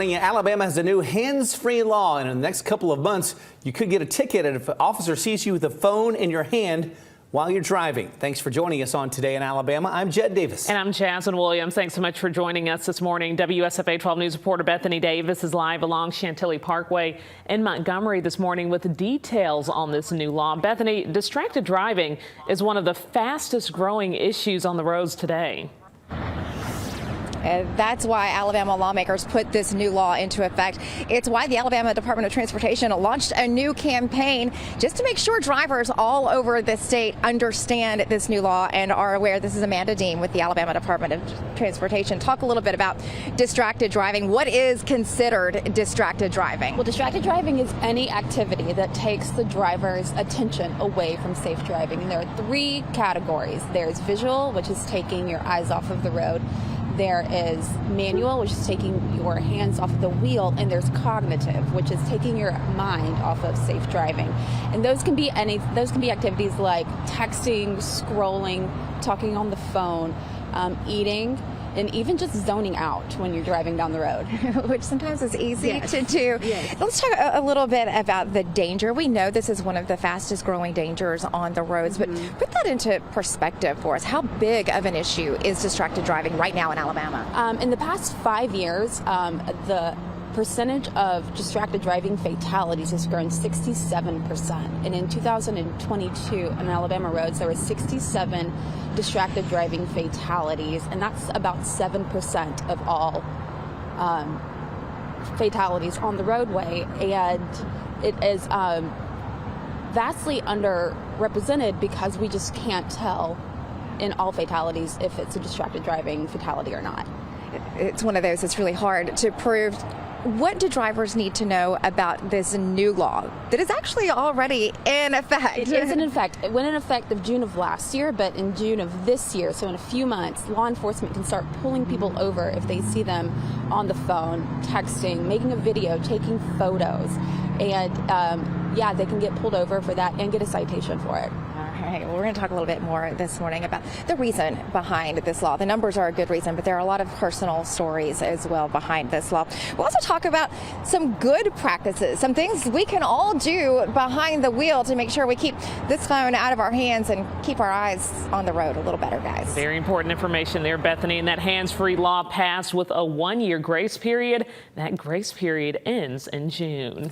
Alabama has a new hands-free law, and in the next couple of months, you could get a ticket if an officer sees you with a phone in your hand while you're driving. Thanks for joining us on Today in Alabama. I'm Jed Davis. And I'm Jasmine Williams. Thanks so much for joining us this morning. WSFA 12 News reporter Bethany Davis is live along Chantilly Parkway in Montgomery this morning with details on this new law. Bethany, distracted driving is one of the fastest growing issues on the roads today. That's why Alabama lawmakers put this new law into effect. It's why the Alabama Department of Transportation launched a new campaign just to make sure drivers all over the state understand this new law and are aware. This is Amanda Dean with the Alabama Department of Transportation. Talk a little bit about distracted driving. What is considered distracted driving? Well, distracted driving is any activity that takes the driver's attention away from safe driving. And there are three categories. There's visual, which is taking your eyes off of the road. There is manual, which is taking your hands off the wheel, and there's cognitive, which is taking your mind off of safe driving. And those can be activities like texting, scrolling, talking on the phone, eating, and even just zoning out when you're driving down the road. Which sometimes is easy to do. Yes. Let's talk a little bit about the danger. We know this is one of the fastest growing dangers on the roads, but put that into perspective for us. How big of an issue is distracted driving right now in Alabama? In the past 5 years, the percentage of distracted driving fatalities has grown 67%. And in 2022 on Alabama roads, there were 67 distracted driving fatalities, and that's about 7% of all fatalities on the roadway. And it is vastly underrepresented because we just can't tell in all fatalities if it's a distracted driving fatality or not. It's one of those that's really hard to prove. What do drivers need to know about this new law that is actually already in effect? It is in effect. It went in effect of June of last year, but in June of this year, so in a few months, law enforcement can start pulling people over if they see them on the phone, texting, making a video, taking photos. And yeah, they can get pulled over for that and get a citation for it. All right, well, we're going to talk a little bit more this morning about the reason behind this law. The numbers are a good reason, but there are a lot of personal stories as well behind this law. We'll also talk about some good practices, some things we can all do behind the wheel to make sure we keep this phone out of our hands and keep our eyes on the road a little better, guys. Very important information there, Bethany. And that hands-free law passed with a 1-year grace period. That grace period ends in June.